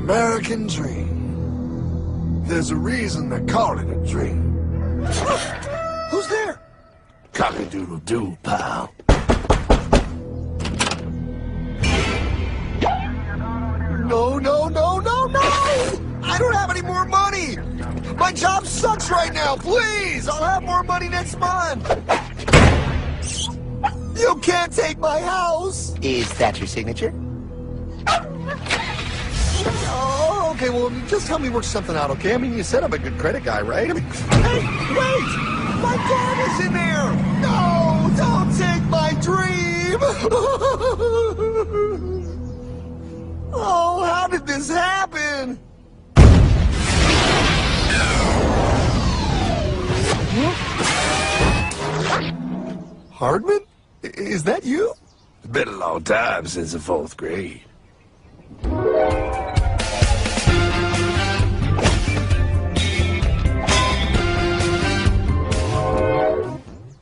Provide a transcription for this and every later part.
American dream. There's a reason they call it a dream. Who's there? Cock-a-doodle-doo, pal. No, no, no, no, no! I don't have any more money! My job sucks right now, please! I'll have more money next month! You can't take my house! Is that your signature? Oh, okay, well, just help me work something out, okay? I mean, you said I'm a good credit guy, right? I mean, hey, wait! My dad is in there! No, don't take my dream! Oh, how did this happen? Hardman? Is that you? It's been a long time since the 4th grade.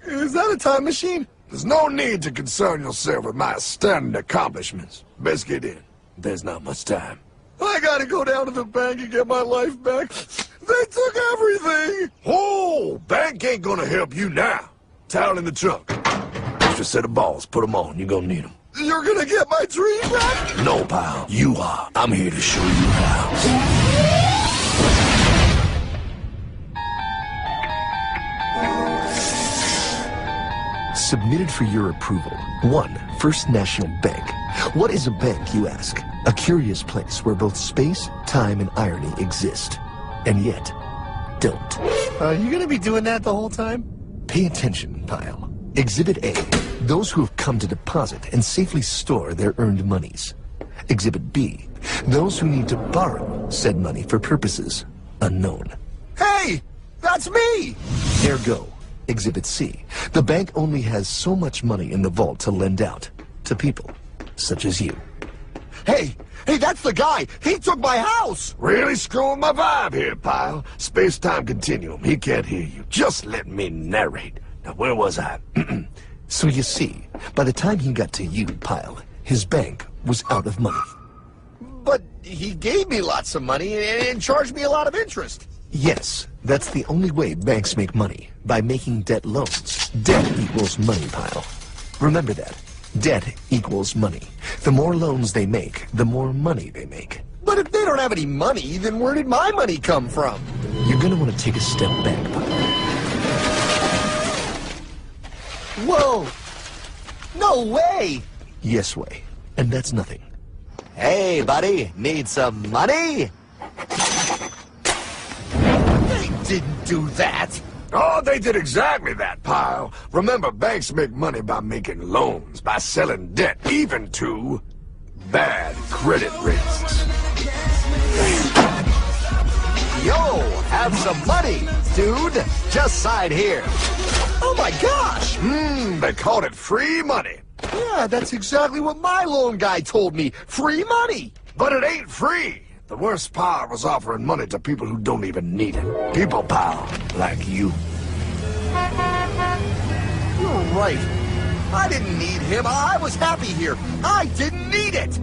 Is that a time machine? There's no need to concern yourself with my astounding accomplishments. Best get in. There's not much time. I gotta go down to the bank and get my life back. They took everything! Oh, bank ain't gonna help you now. Towel in the trunk. Extra set of balls. Put them on. You're gonna need them. You're gonna get my dream back? No, pal. You are. I'm here to show you how. Submitted for your approval. 1. First National Bank. What is a bank, you ask? A curious place where both space, time, and irony exist. And yet, don't. Are you gonna be doing that the whole time? Pay attention, pile. Exhibit A. Those who have come to deposit and safely store their earned monies. Exhibit B. Those who need to borrow said money for purposes unknown. Hey! That's me! Ergo. Exhibit C. The bank only has so much money in the vault to lend out to people such as you. Hey! Hey, that's the guy! He took my house! Really screwing my vibe here, pal. Space-time continuum. He can't hear you. Just let me narrate. Now, where was I? So you see, by the time he got to you, pile, his bank was out of money. But he gave me lots of money and charged me a lot of interest. Yes, that's the only way banks make money, by making debt loans. Debt equals money, pile. Remember that. Debt equals money. The more loans they make, the more money they make. But if they don't have any money, then where did my money come from? You're gonna want to take a step back, pile. Whoa! No way! Yes way. And that's nothing. Hey, buddy, need some money? They didn't do that! Oh, they did exactly that, pal. Remember, banks make money by making loans, by selling debt, even to bad credit risks. Yo, have some money, dude. Just sign here. Oh my gosh! They called it free money. Yeah, that's exactly what my loan guy told me. Free money! But it ain't free. The worst part was offering money to people who don't even need it. People, pal, like you. You're right. I didn't need him. I was happy here. I didn't need it!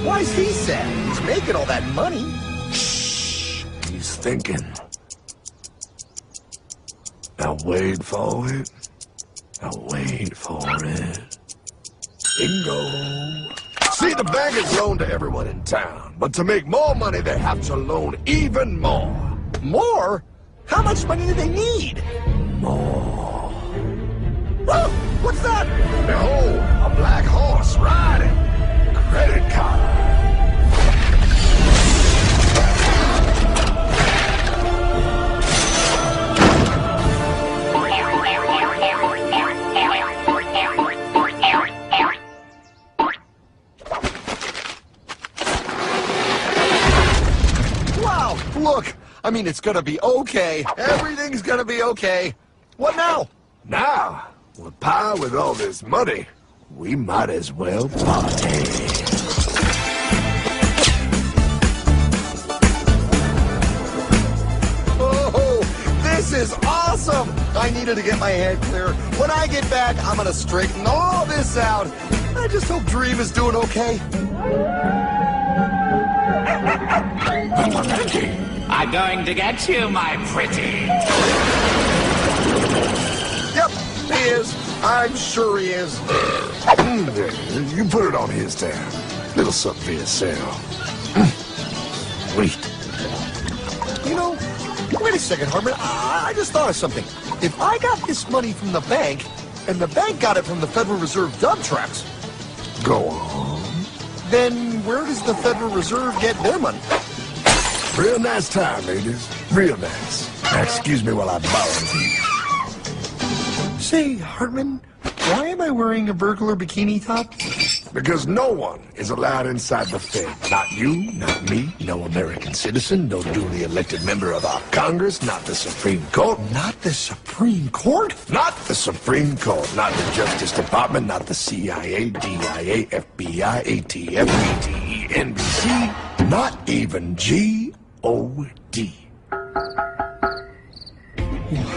Why's he sad? He's making all that money. Shh. He's thinking. Now wait for it. Now wait for it. Bingo. See, the bank is loaned to everyone in town, but to make more money, they have to loan even more. More? How much money do they need? More. Whoa! What's that? Behold, a black horse riding. Credit card. Wow! Look! I mean, it's gonna be okay. Everything's gonna be okay. What now? Now, with power with all this money, we might as well party. Oh, this is awesome! awesome! I needed to get my head clear. When I get back, I'm gonna straighten all this out. I just hope Dream is doing okay. I'm going to get you, my pretty. Yep, he is. I'm sure he is. You put it on his tab. Little something for yourself. Sweet. You know, wait a second, Harmon. I just thought of something. If I got this money from the bank, and the bank got it from the Federal Reserve dump trucks, Go on. then where does the Federal Reserve get their money? Real nice time, ladies. Real nice. Now, excuse me while I borrow these. Say, Hartman, why am I wearing a burglar bikini top? Because no one is allowed inside the Fed. Not you, not me, no American citizen, no duly elected member of our Congress, not the Supreme Court. Not the Supreme Court? Not the Supreme Court, not the Justice Department, not the CIA, DIA, FBI, ATF, BTE, NBC, not even G.O.D.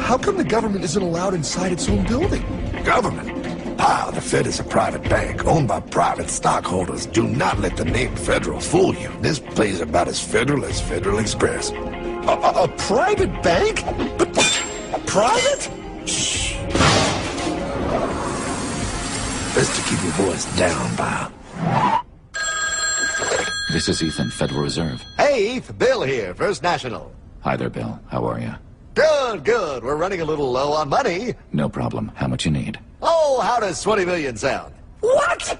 How come the government isn't allowed inside its own building? Government? Ah, the Fed is a private bank owned by private stockholders. Do not let the name Federal fool you. This place is about as federal as Federal Express. A private bank? But private? Shh. Best to keep your voice down, pal. This is Ethan, Federal Reserve. Hey, Eth, Bill here, First National. Hi there, Bill. How are you? Good, good. We're running a little low on money. No problem. How much you need? Oh, how does 20 million sound? What?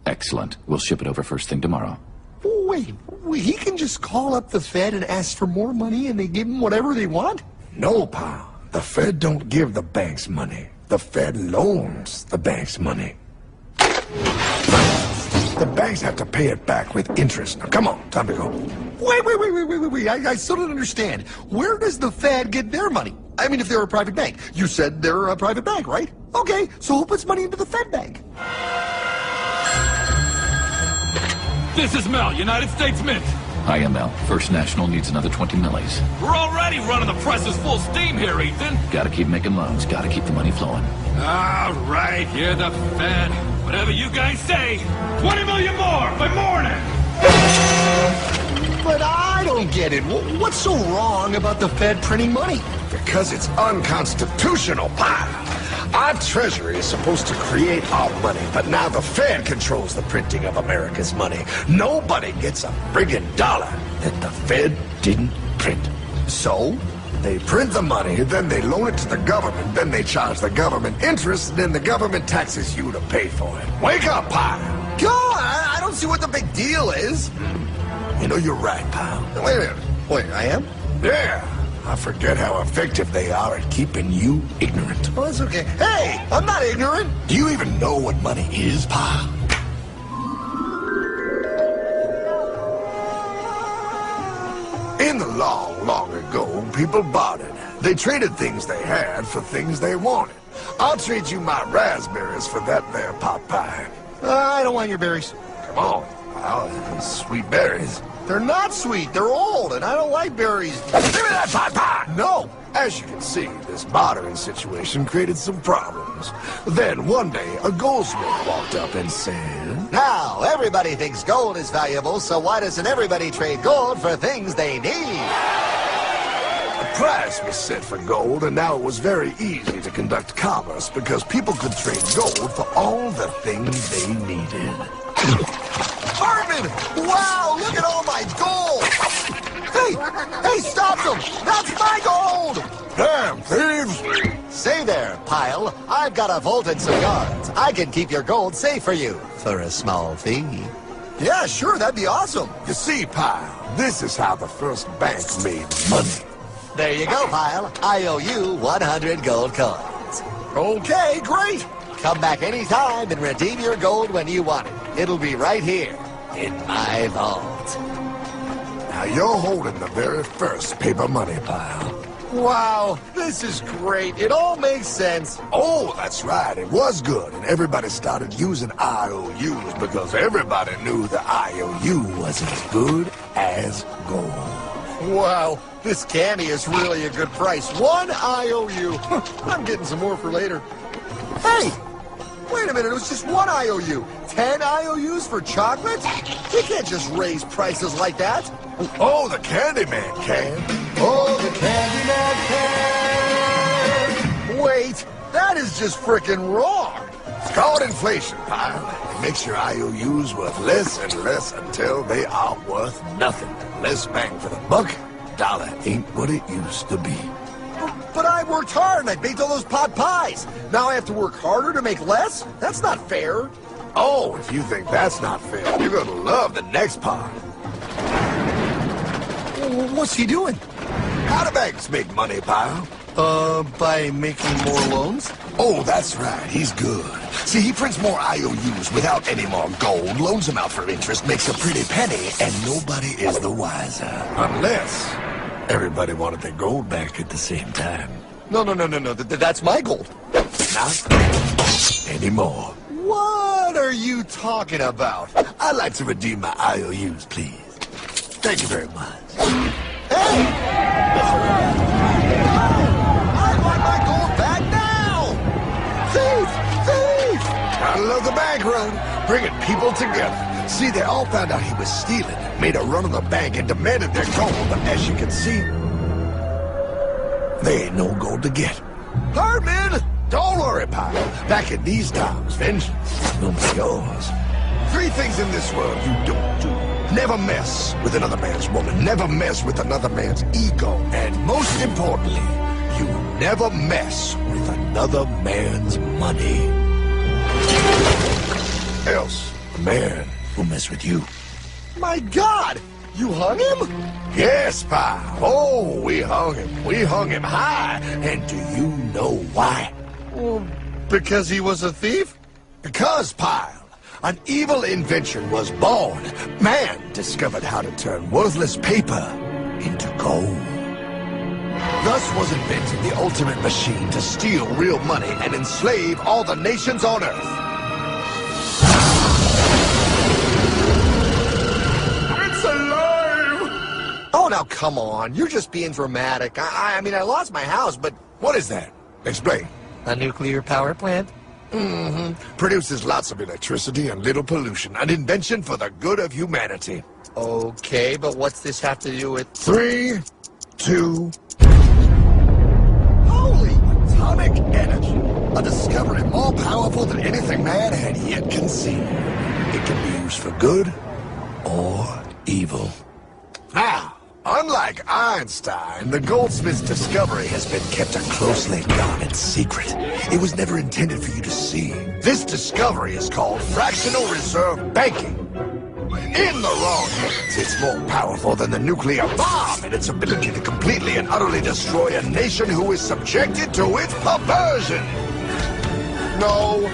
Excellent. We'll ship it over first thing tomorrow. Wait, he can just call up the Fed and ask for more money and they give him whatever they want? No, pal. The Fed don't give the banks money. The Fed loans the banks money. The banks have to pay it back with interest. Now, come on, time to go. Wait. I still don't understand. Where does the Fed get their money? I mean, if they're a private bank. You said they're a private bank, right? Okay, so who puts money into the Fed bank? This is Mel, United States Mint. Hi, ML. First National needs another 20 millis. We're already running the presses full steam here, Ethan. Gotta keep making loans. Gotta keep the money flowing. All right, you're the Fed. Whatever you guys say. 20 million more by morning. But I don't get it. What's so wrong about the Fed printing money? Because it's unconstitutional, pal. Our Treasury is supposed to create our money, but now the Fed controls the printing of America's money. Nobody gets a friggin' dollar that the Fed didn't print. So? They print the money, then they loan it to the government, then they charge the government interest, and then the government taxes you to pay for it. Wake up, pal! God, I don't see what the big deal is. You know, you're right, pal. Wait a minute. Wait, I am? Yeah. I forget how effective they are at keeping you ignorant. Well, that's okay. Hey, I'm not ignorant. Do you even know what money is, pal? In the long, long ago, people bartered. They traded things they had for things they wanted. I'll trade you my raspberries for that there pot pie. I don't want your berries. Come on, pal. Sweet berries. They're not sweet. They're old, and I don't like berries. Give me that pot pie! No. As you can see, this bartering situation created some problems. Then, one day, a goldsmith walked up and said, Now, everybody thinks gold is valuable, so why doesn't everybody trade gold for things they need? A price was set for gold, and now it was very easy to conduct commerce because people could trade gold for all the things they needed. Harmon! Wow, look at all my gold! Hey, stop them! That's my gold! Damn thieves! Say there, Pile. I've got a vault and some guards. I can keep your gold safe for you for a small fee. Yeah, sure, that'd be awesome. You see, pal, this is how the first bank made money. There you go, Pile. I owe you 100 gold coins. Okay, great. Come back anytime and redeem your gold when you want it. It'll be right here in my vault. Now you're holding the very first paper money, pal. Wow, this is great. It all makes sense. Oh, that's right. It was good. And everybody started using IOUs because everybody knew the IOU was as good as gold. Wow, this candy is really a good price. 1 IOU. I'm getting some more for later. Hey! Wait a minute, it was just 1 IOU. 10 IOUs for chocolate? You can't just raise prices like that. Oh, the Candyman can. Oh, the Candyman can! Wait, that is just frickin' wrong. It's called inflation, pal. It makes your IOUs worth less and less until they are worth nothing. Less bang for the buck. Dollar ain't what it used to be. But I worked hard and I baked all those pot pies. Now I have to work harder to make less? That's not fair. Oh, if you think that's not fair, you're gonna love the next part. What's he doing? How do banks make money, pal? By making more loans? Oh, that's right. He's good. See, he prints more IOUs without any more gold, loans them out for interest, makes a pretty penny, and nobody is the wiser. Unless everybody wanted their gold back at the same time. No. That's my gold. Not anymore. What are you talking about? I'd like to redeem my IOUs, please. Thank you very much. Hey! I want my gold back now! Thief! I love the bank run, bringing people together. See, they all found out he was stealing, made a run on the bank, and demanded their gold. But as you can see, there ain't no gold to get. Hardman, don't worry, pal. Back in these times, vengeance will be yours. 3 things in this world you don't do. Never mess with another man's woman. Never mess with another man's ego. And most importantly, you never mess with another man's money. Else, the man will mess with you. My God! You hung him? Yes, pal. Oh, we hung him. We hung him high. And do you know why? Well, because he was a thief? Because, pal, an evil invention was born. Man discovered how to turn worthless paper into gold. Thus was invented the ultimate machine to steal real money and enslave all the nations on Earth. It's alive! Oh, now come on. You're just being dramatic. I mean, I lost my house, but... What is that? Explain. A nuclear power plant? Mm-hmm. Produces lots of electricity and little pollution. An invention for the good of humanity. Okay, but what's this have to do with... 3, 2... Holy atomic energy! A discovery more powerful than anything man had yet conceived. It can be used for good or evil. Now, unlike Einstein, the goldsmith's discovery has been kept a closely guarded secret. It was never intended for you to see. This discovery is called fractional reserve banking. In the wrong hands, it's more powerful than the nuclear bomb in its ability to completely and utterly destroy a nation who is subjected to its perversion. No.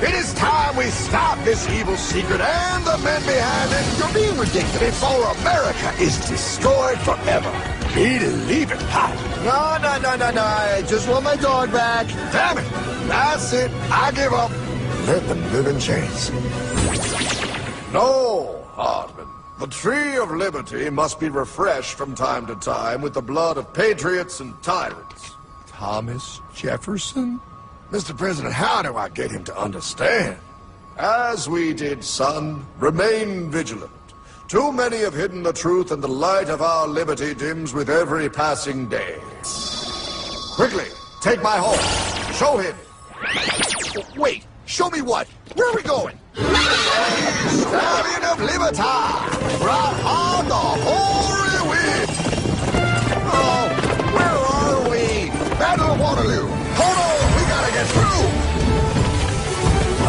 It is time we stop this evil secret and the men behind it. You're being ridiculous. Before America is destroyed forever. Believe it, pal. No. I just want my dog back. Damn it. That's it. I give up. Let them live in chains. No, Hardman. The tree of liberty must be refreshed from time to time with the blood of patriots and tyrants. Thomas Jefferson? Mr. President, how do I get him to understand? As we did, son, remain vigilant. Too many have hidden the truth, and the light of our liberty dims with every passing day. Quickly, take my horse. Show him. Wait, show me what? Where are we going? Stallion of Liberty! Brought on the hoary wind! Oh, where are we? Battle of Waterloo! Hold on, we gotta get through!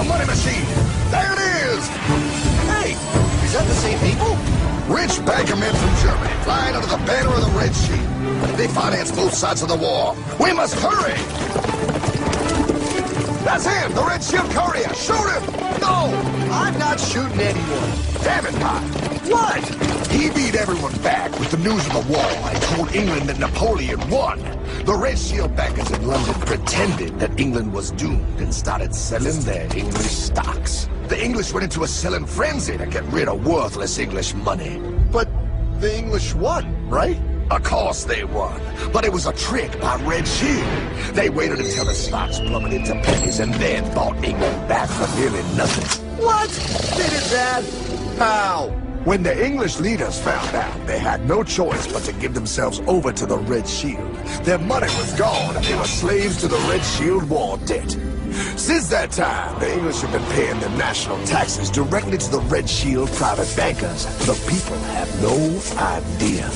A money machine! There it is! Hey, is that the same people? Rich bankermen from Germany, flying under the banner of the Red Sheet. They finance both sides of the war. We must hurry! That's him, the Red Shield Courier! Shoot him! No, I'm not shooting anyone. Damn it, Pop! What? He beat everyone back with the news of the war and told England that Napoleon won. The Red Shield bankers in London pretended that England was doomed and started selling their English stocks. The English went into a selling frenzy to get rid of worthless English money. But the English won, right? Of course they won, but it was a trick by Red Shield. They waited until the stocks plummeted to pennies and then bought England back for nearly nothing. What? They did that? How? When the English leaders found out, they had no choice but to give themselves over to the Red Shield. Their money was gone and they were slaves to the Red Shield war debt. Since that time, the English have been paying their national taxes directly to the Red Shield private bankers. The people have no idea.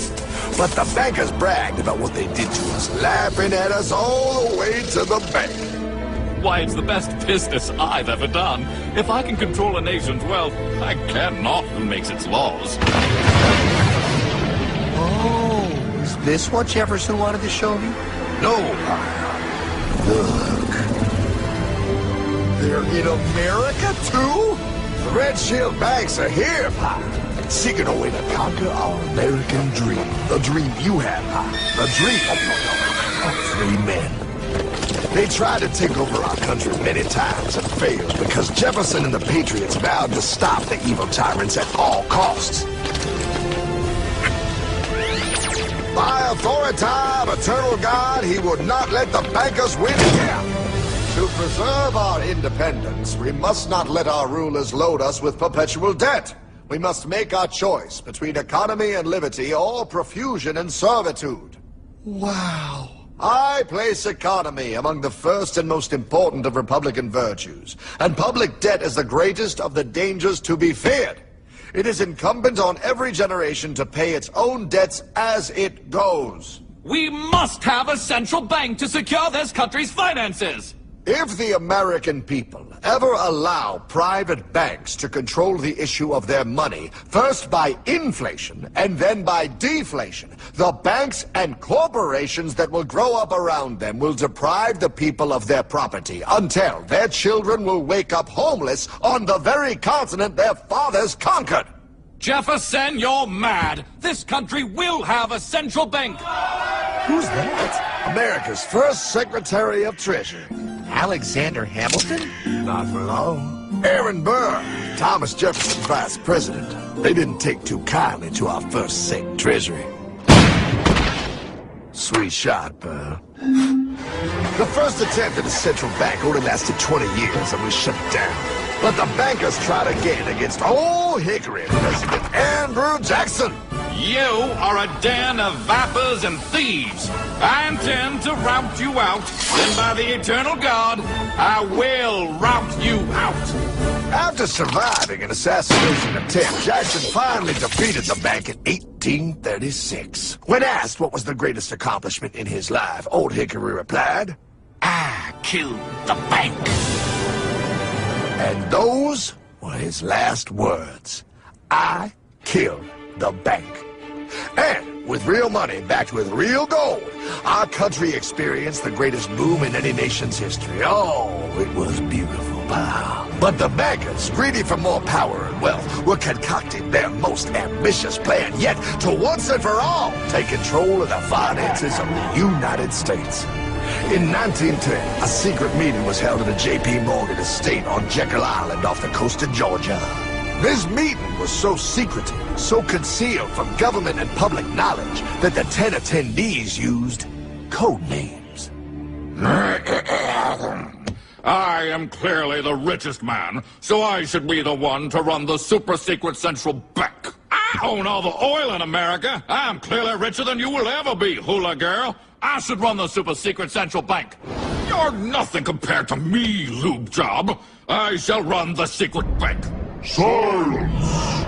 But the bankers bragged about what they did to us, laughing at us all the way to the bank. Why, it's the best business I've ever done. If I can control a nation's wealth, I care not who makes its laws. Oh, is this what Jefferson wanted to show me? No, look. They're in America, too? The Red Shield banks are here, Pop. Seeking a way to conquer our American dream. The dream you have, Pop. The dream of free men. They tried to take over our country many times and failed because Jefferson and the Patriots vowed to stop the evil tyrants at all costs. By authority of eternal God, he would not let the bankers win again. To preserve our independence, we must not let our rulers load us with perpetual debt. We must make our choice between economy and liberty or profusion and servitude. Wow. I place economy among the first and most important of Republican virtues, and public debt is the greatest of the dangers to be feared. It is incumbent on every generation to pay its own debts as it goes. We must have a central bank to secure this country's finances. If the American people ever allow private banks to control the issue of their money, first by inflation and then by deflation, the banks and corporations that will grow up around them will deprive the people of their property until their children will wake up homeless on the very continent their fathers conquered. Jefferson, you're mad. This country will have a central bank. Who's that? America's first Secretary of Treasury. Alexander Hamilton? Not for long. Aaron Burr, Thomas Jefferson's vice president. They didn't take too kindly to our first Sec Treasury. Sweet shot, Burr. The first attempt at a central bank only lasted 20 years and we shut it down. But the bankers tried again against Old Hickory President Andrew Jackson. You are a den of vipers and thieves. I intend to rout you out, and by the eternal God, I will rout you out. After surviving an assassination attempt, Jackson finally defeated the bank in 1836. When asked what was the greatest accomplishment in his life, Old Hickory replied, I killed the bank. And those were his last words. I killed the bank. And with real money backed with real gold, our country experienced the greatest boom in any nation's history. Oh, it was beautiful, pal. But the bankers, greedy for more power and wealth, were concocting their most ambitious plan yet to once and for all take control of the finances of the United States. In 1910, a secret meeting was held at a J.P. Morgan estate on Jekyll Island off the coast of Georgia. This meeting was so secretive, so concealed from government and public knowledge that the 10 attendees used code names. I am clearly the richest man, so I should be the one to run the super-secret central bank. I own all the oil in America. I'm clearly richer than you will ever be, hula girl. I should run the super-secret central bank. You're nothing compared to me, lube job. I shall run the secret bank. Silence!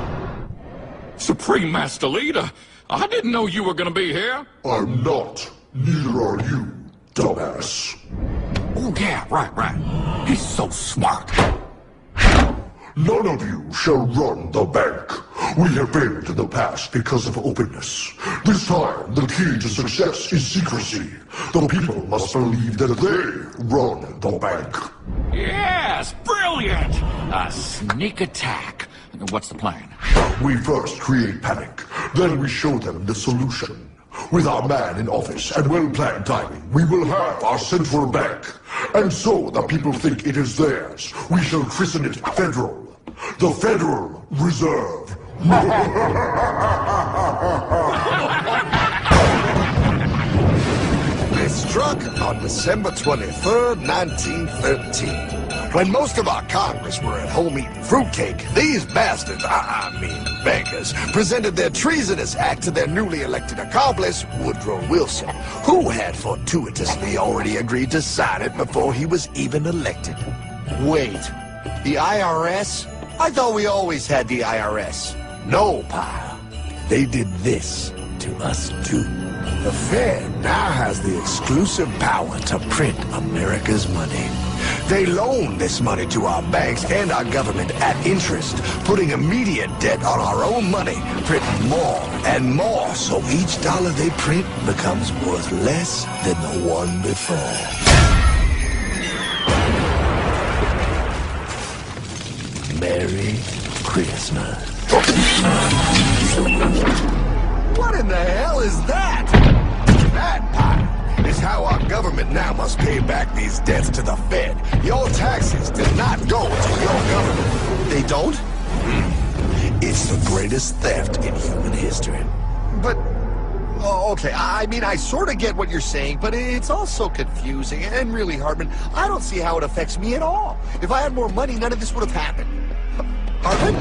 Supreme Master Leader, I didn't know you were gonna be here. I'm not. Neither are you, dumbass. Oh, yeah, right. He's so smart. None of you shall run the bank. We have failed in the past because of openness. This time, the key to success is secrecy. The people must believe that they run the bank. Yes, brilliant! A sneak attack. What's the plan? We first create panic, then we show them the solution. With our man in office and well-planned timing, we will have our central bank. And so the people think it is theirs. We shall christen it Federal. The Federal Reserve It struck on December 23rd, 1913. When most of our Congress were at home eating fruitcake, these bastards, I mean bankers, presented their treasonous act to their newly elected accomplice, Woodrow Wilson, who had fortuitously already agreed to sign it before he was even elected. Wait, the IRS? I thought we always had the IRS. No, pal. They did this to us too. The Fed now has the exclusive power to print America's money. They loan this money to our banks and our government at interest, putting immediate debt on our own money, printing more and more, so each dollar they print becomes worth less than the one before. Merry Christmas. What in the hell is that? That, pal, is how our government now must pay back these debts to the Fed. Your taxes did not go to your government. They don't? It's the greatest theft in human history. But, oh, okay, I mean, I sort of get what you're saying, but it's also confusing. And really, Hartman, I don't see how it affects me at all. If I had more money, none of this would have happened. Hartman?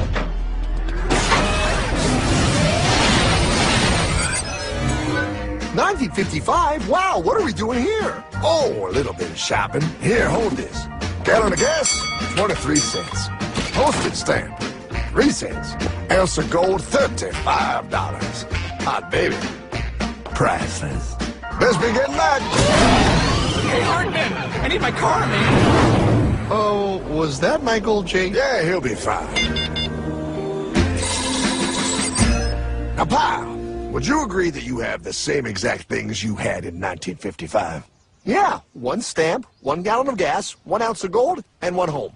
1955? Wow, what are we doing here? Oh, a little bit of shopping. Here, hold this. Gallon of gas, 23 cents. Postage stamp, 3 cents. Ounce of gold, $35. Hot baby. Priceless. Best be getting back. Hey, Hartman! I need my car, man! Oh, was that Michael J? Yeah, he'll be fine. Now, pal, would you agree that you have the same exact things you had in 1955? Yeah, 1 stamp, 1 gallon of gas, 1 ounce of gold, and 1 home.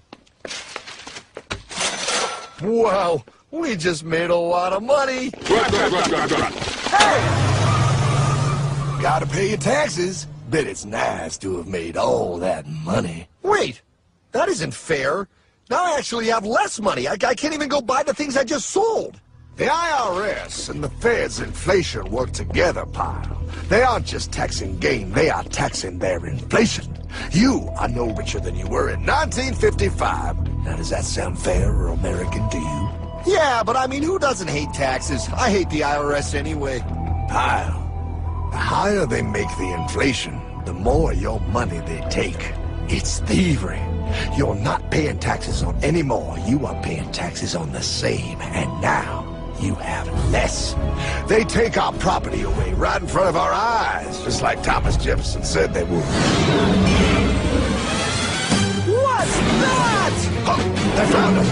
Wow, we just made a lot of money. Hey! Gotta pay your taxes. Bet it's nice to have made all that money. Wait, that isn't fair. Now I actually have less money. I can't even go buy the things I just sold. The IRS and the Fed's inflation work together, pal. They aren't just taxing gain, they are taxing their inflation. You are no richer than you were in 1955. Now, does that sound fair or American to you? Yeah, but I mean, who doesn't hate taxes? I hate the IRS anyway. Pal, the higher they make the inflation, the more your money they take. It's thievery. You're not paying taxes on any more. You are paying taxes on the same, and now you have less. They take our property away right in front of our eyes, just like Thomas Jefferson said they would. What's that? Oh, they found us.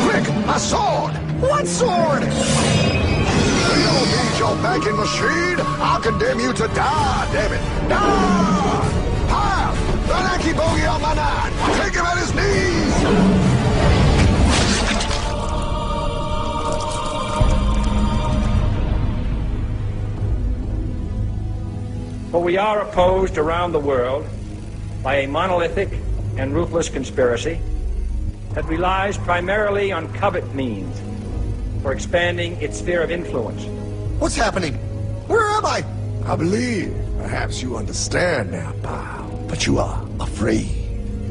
Quick, my sword. What sword? We don't need your banking machine. I'll condemn you to die, damn it. Die! Pile! The lanky bogey on my 9. Take him at his knees. For we are opposed around the world by a monolithic and ruthless conspiracy that relies primarily on covert means for expanding its sphere of influence. What's happening? Where am I? I believe perhaps you understand now, pal, but you are afraid.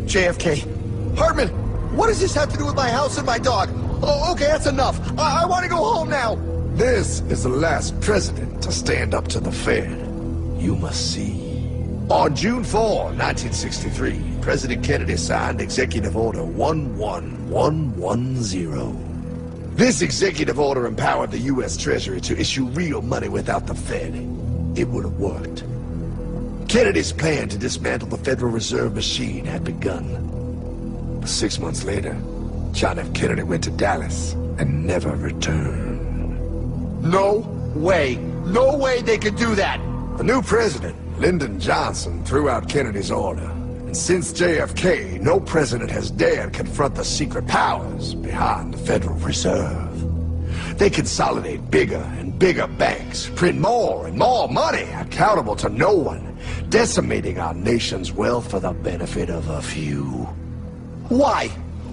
JFK. Hartman, what does this have to do with my house and my dog? Oh, okay, that's enough. I want to go home now. This is the last president to stand up to the Fed. You must see. On June 4, 1963, President Kennedy signed Executive Order 11110. This executive order empowered the U.S. Treasury to issue real money without the Fed. It would have worked. Kennedy's plan to dismantle the Federal Reserve machine had begun. But 6 months later, John F. Kennedy went to Dallas and never returned. No way. No way they could do that. The new president, Lyndon Johnson, threw out Kennedy's order. And since JFK, no president has dared confront the secret powers behind the Federal Reserve. They consolidate bigger and bigger banks, print more and more money, accountable to no one, decimating our nation's wealth for the benefit of a few. Why?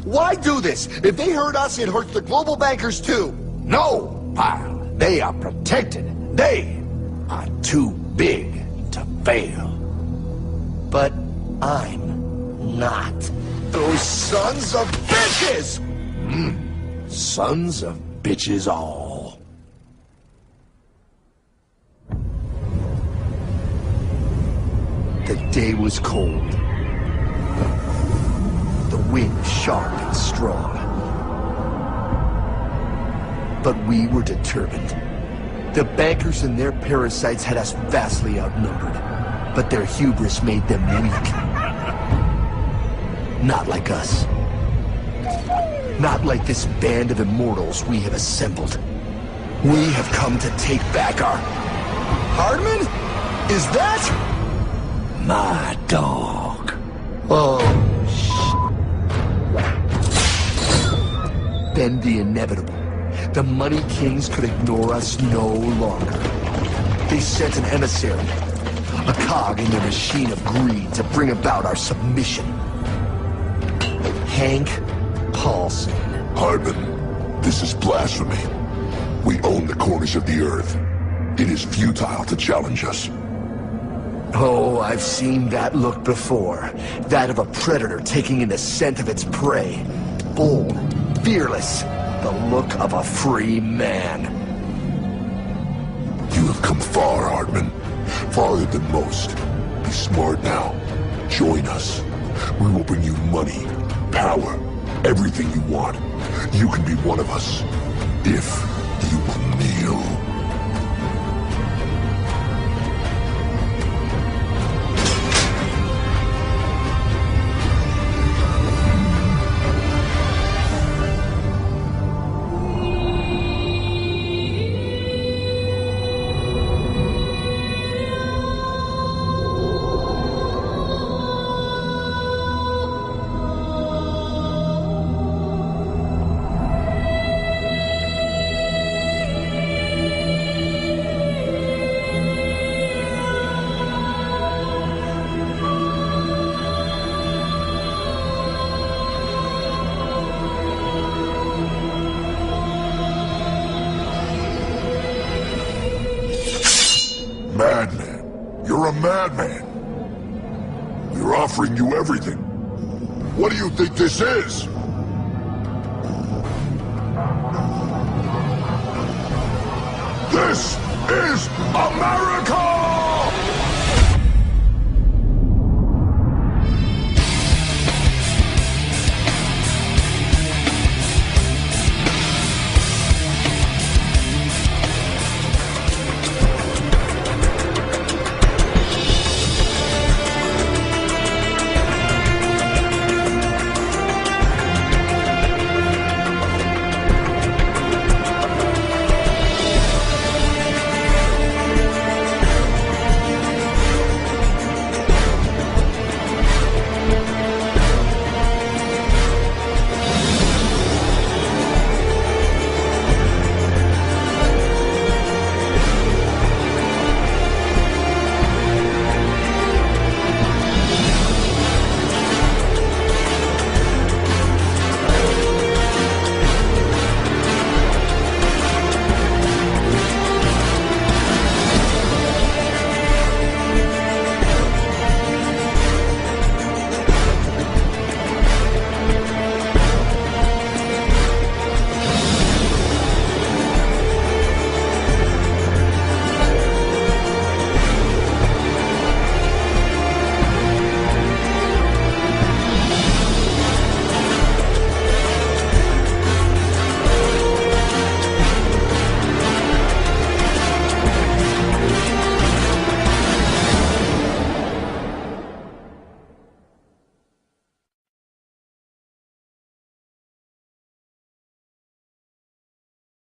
Why do this? If they hurt us, it hurts the global bankers too. No, pal. They are protected. They are too big to fail. But I'm not. Those sons of bitches! Sons of bitches all. The day was cold. The wind sharp and strong. But we were determined. The bankers and their parasites had us vastly outnumbered, but their hubris made them weak. Not like us. Not like this band of immortals we have assembled. We have come to take back our... Hardman? Is that... My dog. Oh, Then the inevitable. The money kings could ignore us no longer. They sent an emissary, a cog in their machine of greed to bring about our submission. Hank Paulson. Hardman, this is blasphemy. We own the corners of the earth. It is futile to challenge us. Oh, I've seen that look before. That of a predator taking in the scent of its prey. Bold, fearless, the look of a free man. You have come far, Hardman. Farther than most. Be smart now. Join us. We will bring you money, power, everything you want. You can be one of us, if you will kneel. Madman. You're a madman. We're offering you everything. What do you think this is? This is America!